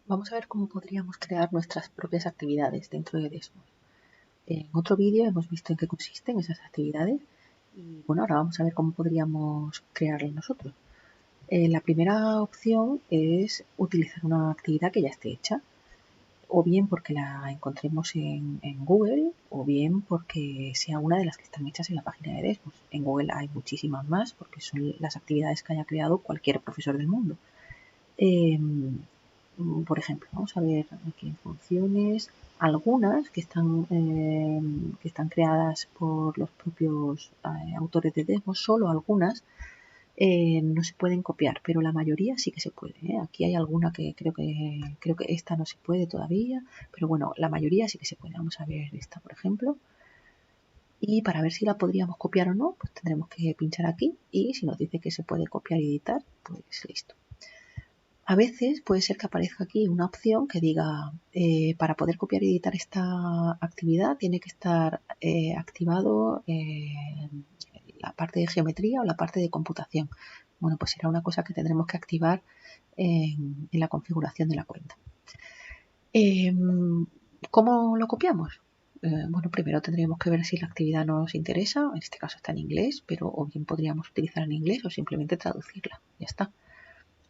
Vamos a ver cómo podríamos crear nuestras propias actividades dentro de Desmos. En otro vídeo hemos visto en qué consisten esas actividades y bueno, ahora vamos a ver cómo podríamos crearlas nosotros. La primera opción es utilizar una actividad que ya esté hecha, o bien porque la encontremos en Google, o bien porque sea una de las que están hechas en la página de Desmos. En Google hay muchísimas más porque son las actividades que haya creado cualquier profesor del mundo. Por ejemplo, vamos a ver aquí en funciones, algunas que están creadas por los propios autores de Desmos, solo algunas no se pueden copiar, pero la mayoría sí que se puede. Aquí hay alguna que creo que esta no se puede todavía, pero bueno, la mayoría sí que se puede. Vamos a ver esta, por ejemplo. Y para ver si la podríamos copiar o no, pues tendremos que pinchar aquí y si nos dice que se puede copiar y editar, pues listo. A veces puede ser que aparezca aquí una opción que diga para poder copiar y editar esta actividad tiene que estar activado la parte de geometría o la parte de computación. Bueno, pues será una cosa que tendremos que activar en la configuración de la cuenta. ¿Cómo lo copiamos? Bueno, primero tendríamos que ver si la actividad nos interesa. En este caso está en inglés, pero o bien podríamos utilizar en inglés o simplemente traducirla. Ya está.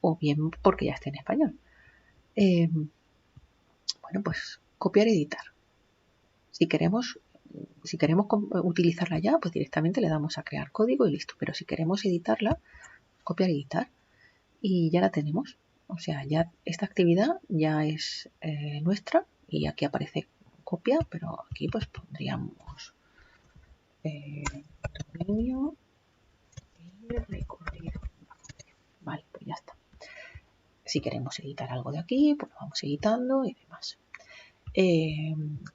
O bien porque ya está en español. Bueno, pues copiar y editar. Si queremos utilizarla ya, pues directamente le damos a crear código y listo. Pero si queremos editarla, copiar y editar y ya la tenemos. O sea, ya esta actividad ya es nuestra y aquí aparece copia, pero aquí pues pondríamos dominio y recorrido. Vale, pues ya está. Si queremos editar algo de aquí, pues lo vamos editando y demás.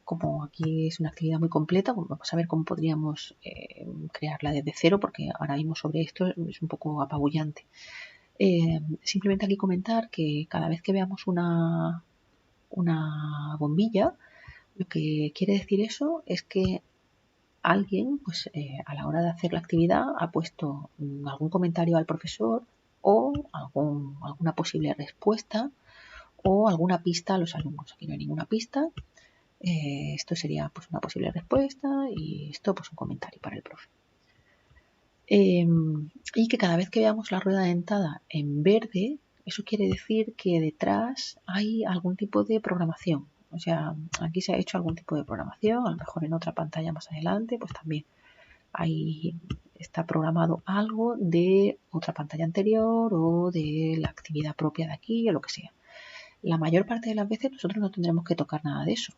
Como aquí es una actividad muy completa, pues vamos a ver cómo podríamos crearla desde cero, porque ahora mismo sobre esto es un poco apabullante. Simplemente aquí comentar que cada vez que veamos una bombilla, lo que quiere decir eso es que alguien, pues a la hora de hacer la actividad, ha puesto algún comentario al profesor o alguna posible respuesta o alguna pista a los alumnos. Aquí no hay ninguna pista. Esto sería pues una posible respuesta y esto pues un comentario para el profe. Y que cada vez que veamos la rueda dentada en verde, eso quiere decir que detrás hay algún tipo de programación. O sea, aquí se ha hecho algún tipo de programación, a lo mejor en otra pantalla más adelante, pues también ahí está programado algo de otra pantalla anterior o de la actividad propia de aquí o lo que sea. La mayor parte de las veces nosotros no tendremos que tocar nada de eso.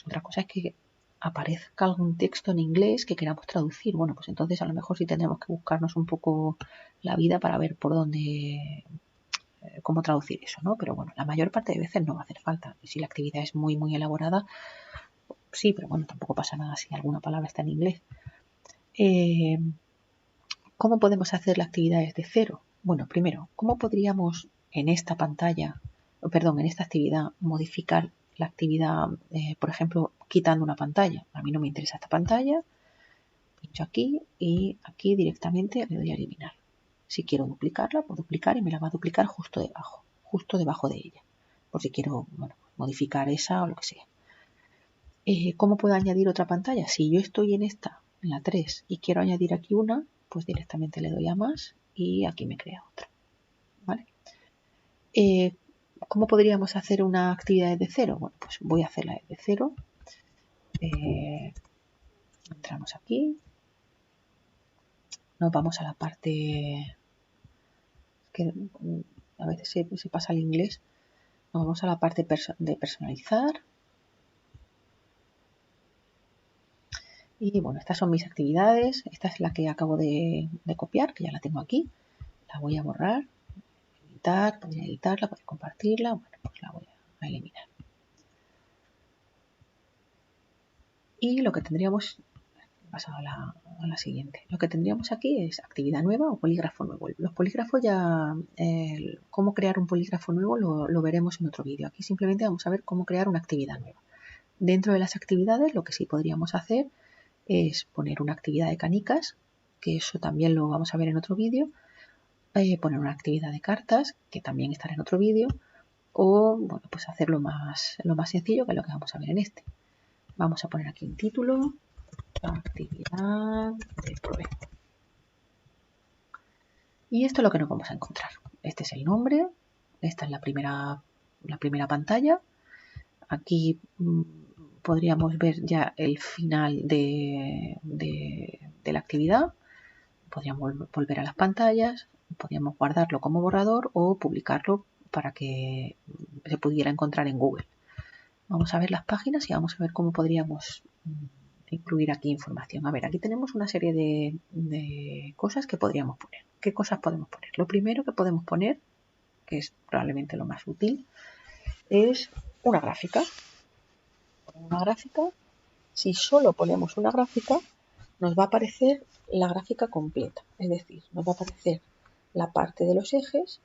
Otra cosa es que aparezca algún texto en inglés que queramos traducir. Bueno, pues entonces a lo mejor sí tendremos que buscarnos un poco la vida para ver por dónde, cómo traducir eso, ¿no? Pero bueno, la mayor parte de veces no va a hacer falta. Y si la actividad es muy, muy elaborada, sí, pero bueno, tampoco pasa nada si alguna palabra está en inglés. ¿Cómo podemos hacer la actividad desde cero? Bueno, primero, ¿cómo podríamos en esta pantalla, perdón, en esta actividad modificar la actividad, por ejemplo, quitando una pantalla? A mí no me interesa esta pantalla, pincho aquí y aquí directamente le doy a eliminar. Si quiero duplicarla, puedo duplicar y me la va a duplicar justo debajo de ella, por si quiero, bueno, modificar esa o lo que sea. ¿Cómo puedo añadir otra pantalla? Si yo estoy en esta, en la 3, y quiero añadir aquí una, pues directamente le doy a más y aquí me crea otra. ¿Vale? ¿Cómo podríamos hacer una actividad desde cero? Bueno, pues voy a hacerla desde cero. Entramos aquí. Nos vamos a la parte que a veces se pasa al inglés. Nos vamos a la parte de personalizar. Y bueno, estas son mis actividades. Esta es la que acabo de copiar, que ya la tengo aquí. La voy a borrar. Podría editarla, podría compartirla, bueno, pues la voy a eliminar. Y lo que tendríamos, pasado a la siguiente, lo que tendríamos aquí es actividad nueva o polígrafo nuevo. Los polígrafos ya, cómo crear un polígrafo nuevo lo veremos en otro vídeo. Aquí simplemente vamos a ver cómo crear una actividad nueva. Dentro de las actividades lo que sí podríamos hacer es poner una actividad de canicas, que eso también lo vamos a ver en otro vídeo, poner una actividad de cartas, que también estará en otro vídeo, o bueno, pues hacerlo lo más sencillo, que es lo que vamos a ver en este. Vamos a poner aquí un título, actividad de prueba. Y esto es lo que nos vamos a encontrar. Este es el nombre, esta es la primera pantalla. Aquí podríamos ver ya el final de la actividad. Podríamos volver a las pantallas, podríamos guardarlo como borrador o publicarlo para que se pudiera encontrar en Google. Vamos a ver las páginas y vamos a ver cómo podríamos incluir aquí información. A ver, aquí tenemos una serie de cosas que podríamos poner. ¿Qué cosas podemos poner? Lo primero que podemos poner, que es probablemente lo más útil, es una gráfica. Una gráfica, si solo ponemos una gráfica, nos va a aparecer la gráfica completa. Es decir, nos va a aparecer la parte de los ejes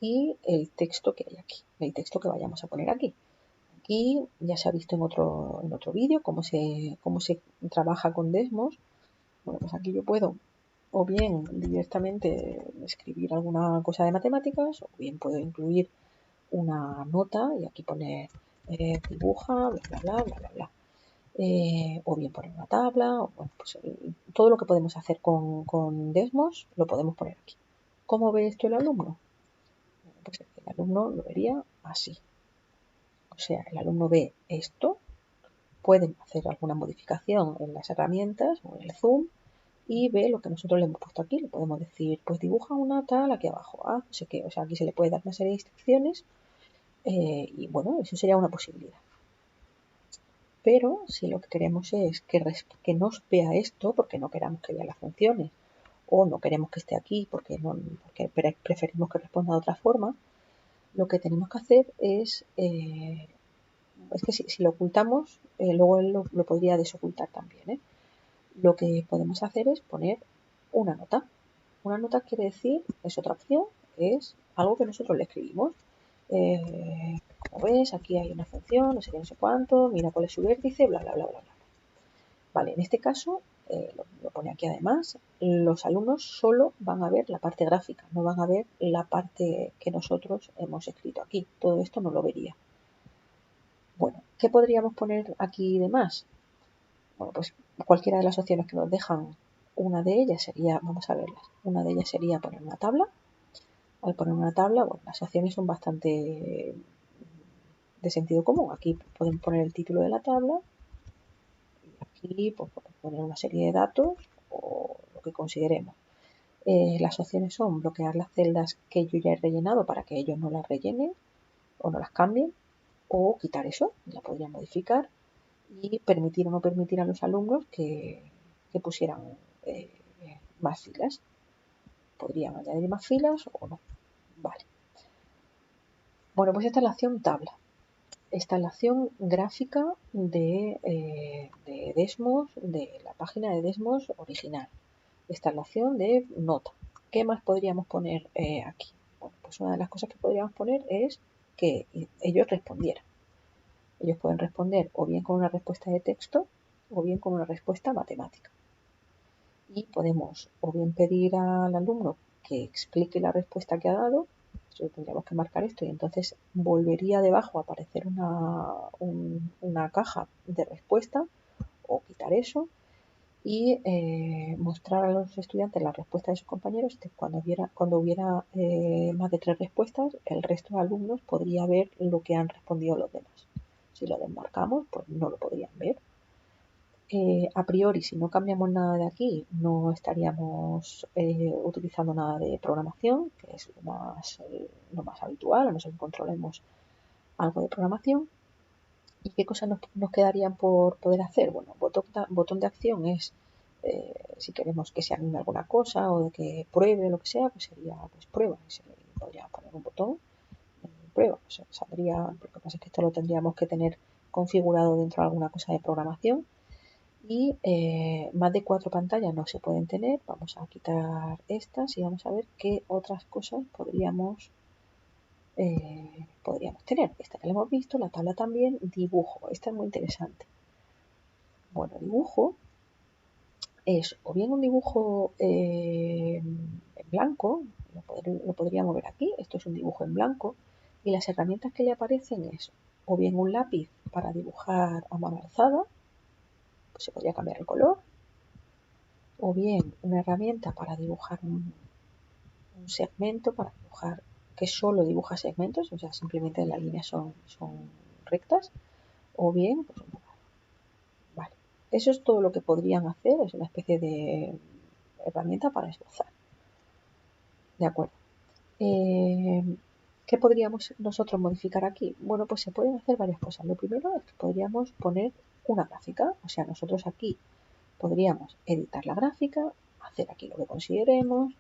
y el texto que hay aquí, el texto que vayamos a poner aquí. Aquí ya se ha visto en otro vídeo cómo se trabaja con Desmos. Bueno, pues aquí yo puedo o bien directamente escribir alguna cosa de matemáticas, o bien puedo incluir una nota y aquí poner dibuja, bla, bla, bla, bla, bla, bla. O bien poner una tabla, o, bueno, pues todo lo que podemos hacer con Desmos lo podemos poner aquí. ¿Cómo ve esto el alumno? Pues el alumno lo vería así. O sea, el alumno ve esto, puede hacer alguna modificación en las herramientas o en el zoom y ve lo que nosotros le hemos puesto aquí. Le podemos decir, pues dibuja una tal aquí abajo. No sé qué. O sea, aquí se le puede dar una serie de instrucciones y bueno, eso sería una posibilidad. Pero si lo que queremos es que nos vea esto, porque no queramos que vea las funciones, o no queremos que esté aquí porque preferimos que responda de otra forma, lo que tenemos que hacer es que si lo ocultamos, luego él lo podría desocultar también. Lo que podemos hacer es poner una nota. Una nota quiere decir, es otra opción, es algo que nosotros le escribimos. Como ves, aquí hay una función, no sé qué, no sé cuánto, mira cuál es su vértice, bla, bla, bla, bla, bla. Vale, en este caso, lo pone aquí además, los alumnos solo van a ver la parte gráfica, no van a ver la parte que nosotros hemos escrito aquí. Todo esto no lo vería. Bueno, ¿qué podríamos poner aquí de más? Bueno, pues cualquiera de las opciones que nos dejan, una de ellas sería, vamos a verlas, una de ellas sería poner una tabla. Al poner una tabla, bueno, las opciones son bastante de sentido común. Aquí podemos poner el título de la tabla y aquí pues, podemos poner una serie de datos o lo que consideremos. Las opciones son bloquear las celdas que yo ya he rellenado para que ellos no las rellenen o no las cambien, o quitar eso, la podría modificar y permitir o no permitir a los alumnos que pusieran más filas. Podrían añadir más filas o no. Vale. Bueno, pues esta es la acción tabla. Esta es la acción gráfica de Desmos, de la página de Desmos original. Esta es la acción de nota. ¿Qué más podríamos poner aquí? Bueno, pues una de las cosas que podríamos poner es que ellos respondieran. Ellos pueden responder o bien con una respuesta de texto o bien con una respuesta matemática. Y podemos o bien pedir al alumno que explique la respuesta que ha dado, eso tendríamos que marcar esto y entonces volvería debajo a aparecer una caja de respuesta o quitar eso y mostrar a los estudiantes la respuesta de sus compañeros. Cuando hubiera más de 3 respuestas, el resto de alumnos podría ver lo que han respondido los demás. Si lo desmarcamos, pues no lo podrían ver. A priori, si no cambiamos nada de aquí, no estaríamos utilizando nada de programación, que es lo más habitual, a no ser que controlemos algo de programación. ¿Y qué cosas nos quedarían por poder hacer? Bueno, botón de acción es si queremos que se anime alguna cosa o de que pruebe o lo que sea, pues sería pues prueba. Y se le podría poner un botón prueba. O sea, saldría, lo que pasa es que esto lo tendríamos que tener configurado dentro de alguna cosa de programación. Y más de 4 pantallas no se pueden tener. Vamos a quitar estas y vamos a ver qué otras cosas podríamos tener. Esta ya la hemos visto, la tabla también, dibujo. Esta es muy interesante. Bueno, dibujo es o bien un dibujo en blanco, lo podríamos ver aquí, esto es un dibujo en blanco, Y las herramientas que le aparecen es o bien un lápiz para dibujar a mano alzada, pues se podría cambiar el color, o bien una herramienta para dibujar un segmento, para dibujar que solo dibuja segmentos, o sea, simplemente las líneas son rectas, o bien, pues un borrador. Vale. Eso es todo lo que podrían hacer, es una especie de herramienta para esbozar. De acuerdo. ¿Qué podríamos nosotros modificar aquí? Bueno, pues se pueden hacer varias cosas. Lo primero es que podríamos poner una gráfica, o sea, nosotros aquí podríamos editar la gráfica, hacer aquí lo que consideremos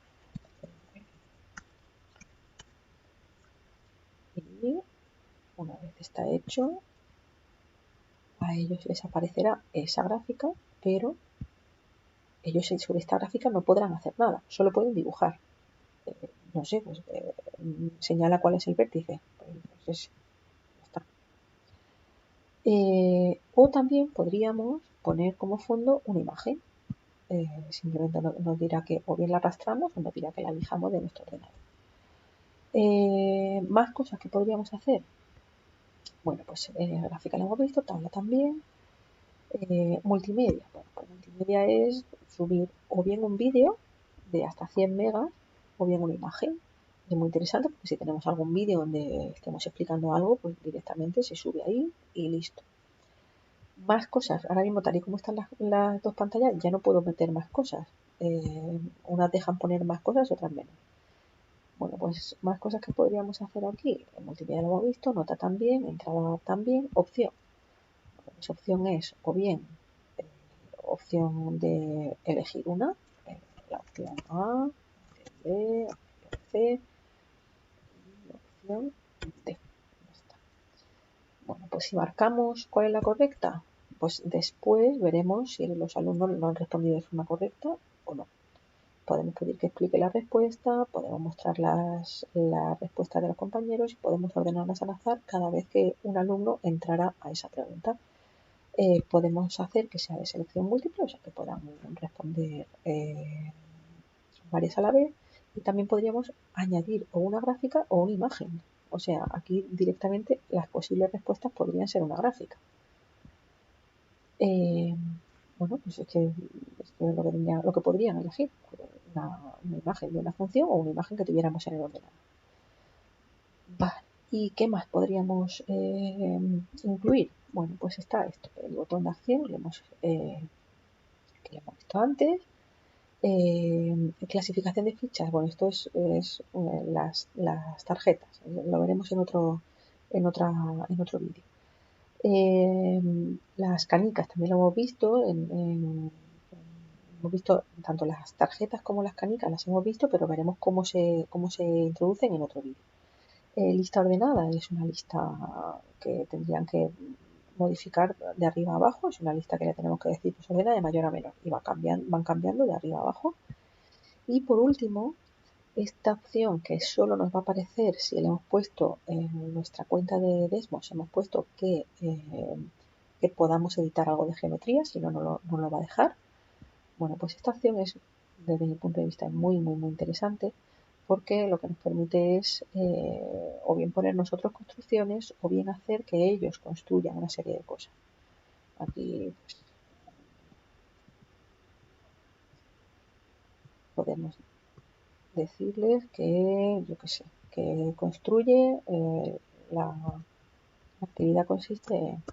y una vez está hecho, a ellos les aparecerá esa gráfica, pero ellos sobre esta gráfica no podrán hacer nada, solo pueden dibujar. No sé, pues señala cuál es el vértice. Pues ya está. O también podríamos poner como fondo una imagen. Simplemente nos dirá que o bien la arrastramos o nos dirá que la elijamos de nuestro ordenador. Más cosas que podríamos hacer. Bueno, pues gráfica la hemos visto, tabla también. Multimedia. Bueno, pues multimedia es subir o bien un vídeo de hasta 100 megas o bien una imagen. Es muy interesante porque si tenemos algún vídeo donde estemos explicando algo, pues directamente se sube ahí y listo. Más cosas. Ahora mismo, tal y como están las dos pantallas, ya no puedo meter más cosas. Unas dejan poner más cosas, otras menos. Bueno, pues más cosas que podríamos hacer aquí. En multimedia lo hemos visto, nota también, entrada también, opción. Bueno, esa opción es o bien opción de elegir una, la opción A, B, opción C y opción D. Ya está. Bueno, pues si marcamos cuál es la correcta, pues después veremos si los alumnos no han respondido de forma correcta o no. Podemos pedir que explique la respuesta, podemos mostrar las respuestas de los compañeros y podemos ordenarlas al azar cada vez que un alumno entrara a esa pregunta. Podemos hacer que sea de selección múltiple, o sea que puedan responder varias a la vez, y también podríamos añadir o una gráfica o una imagen. O sea, aquí directamente las posibles respuestas podrían ser una gráfica. Bueno, pues es que lo que podrían elegir, una imagen de una función o una imagen que tuviéramos en el ordenador. Vale, ¿y qué más podríamos incluir? Bueno, pues está esto, el botón de acción, que lo hemos visto antes. Clasificación de fichas, bueno, esto es las tarjetas, lo veremos en otro vídeo. Las canicas también lo hemos visto, hemos visto tanto las tarjetas como las canicas, las hemos visto, pero veremos cómo se introducen en otro vídeo. Lista ordenada es una lista que tendrían que modificar de arriba a abajo, es una lista que le tenemos que decir pues ordena de mayor a menor y van cambiando de arriba a abajo. Y por último, esta opción que solo nos va a aparecer si le hemos puesto en nuestra cuenta de Desmos, hemos puesto que podamos editar algo de geometría, si no, no lo va a dejar. Bueno, pues esta opción es, desde mi punto de vista, muy, muy, muy interesante porque lo que nos permite es o bien poner nosotros construcciones o bien hacer que ellos construyan una serie de cosas. Aquí pues, podemos decirles que, yo qué sé, que construye, la actividad consiste en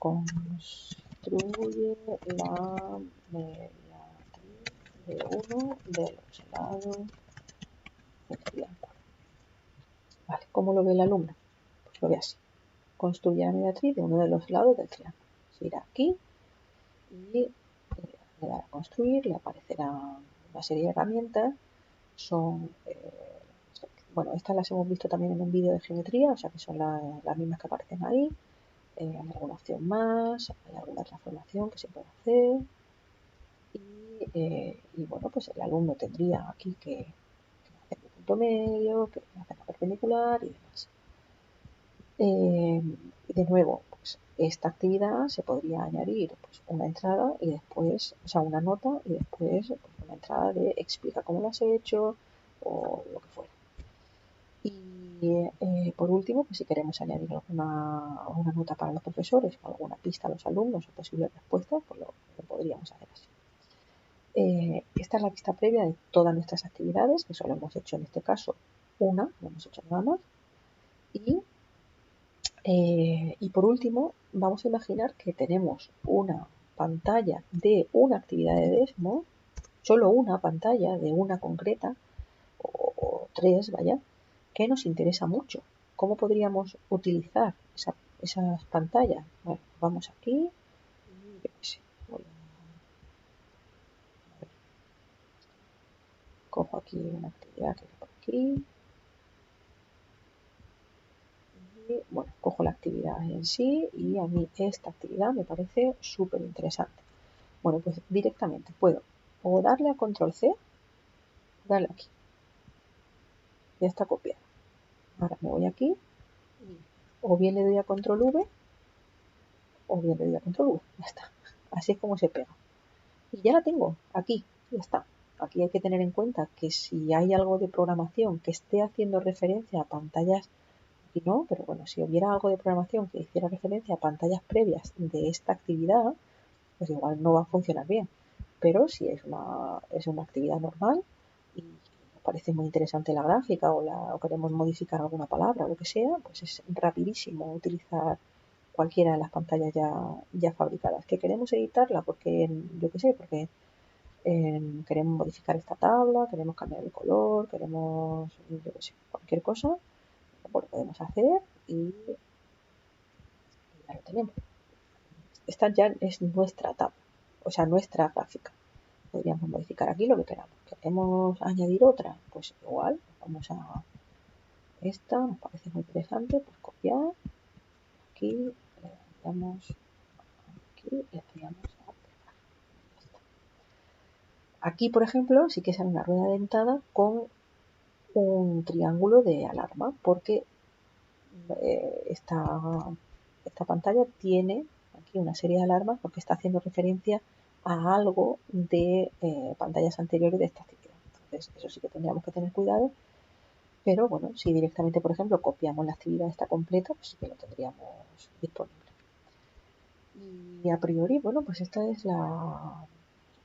construye la mediatriz de uno de los lados del triángulo. Vale, ¿cómo lo ve el alumno? Pues lo ve así. Construye la mediatriz de uno de los lados del triángulo. Se irá aquí y le dará a construir, le aparecerá una serie de herramientas. Bueno, estas las hemos visto también en un vídeo de geometría, o sea que son las mismas que aparecen ahí. Hay alguna opción más, hay alguna transformación que se puede hacer. Y bueno, pues el alumno tendría aquí que hacer el punto medio, que hacer la perpendicular y demás. De nuevo, pues esta actividad se podría añadir pues, una entrada y después, o sea, una nota y después pues, una entrada de explica cómo lo has hecho o lo que fuera. Y Por último, pues si queremos añadir alguna nota para los profesores o alguna pista a los alumnos o posibles respuestas, pues lo podríamos hacer así. Esta es la vista previa de todas nuestras actividades, que solo hemos hecho en este caso una, no hemos hecho nada más. Y por último, vamos a imaginar que tenemos una pantalla de una actividad de Desmos, solo una pantalla de una concreta, o tres, vaya, que nos interesa mucho. ¿Cómo podríamos utilizar esas pantallas? Bueno, vamos aquí y yo qué sé, a ver, cojo aquí una actividad que hay por aquí y bueno, cojo la actividad en sí y a mí esta actividad me parece súper interesante. Bueno, pues directamente puedo o darle a control C, darle aquí, ya está copiado. Ahora me voy aquí y o bien le doy a control V o bien le doy a control V, ya está. Así es como se pega. Y ya la tengo aquí, ya está. Aquí hay que tener en cuenta que si hay algo de programación que esté haciendo referencia a pantallas, aquí no, pero bueno, si hubiera algo de programación que hiciera referencia a pantallas previas de esta actividad, pues igual no va a funcionar bien. Pero si es una actividad normal y nos parece muy interesante la gráfica o queremos modificar alguna palabra o lo que sea, pues es rapidísimo utilizar cualquiera de las pantallas ya fabricadas. Que queremos editarla porque, yo qué sé, porque queremos modificar esta tabla, queremos cambiar el color, queremos, yo qué sé, cualquier cosa, pues lo podemos hacer y ya lo tenemos. Esta ya es nuestra tabla, o sea, nuestra gráfica. Podríamos modificar aquí lo que queramos. ¿Queremos añadir otra? Pues igual, vamos a esta, nos parece muy interesante, pues copiar, aquí, le daríamos, aquí, le daríamos a pegar. Aquí, por ejemplo, sí que sale una rueda dentada con un triángulo de alarma, porque esta pantalla tiene aquí una serie de alarmas porque está haciendo referencia a algo de pantallas anteriores de esta actividad. Entonces, eso sí que tendríamos que tener cuidado, pero bueno, si directamente, por ejemplo, copiamos la actividad esta completa, pues sí que lo tendríamos disponible. Y a priori, bueno, pues esta es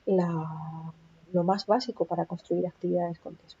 lo más básico para construir actividades con Tesco.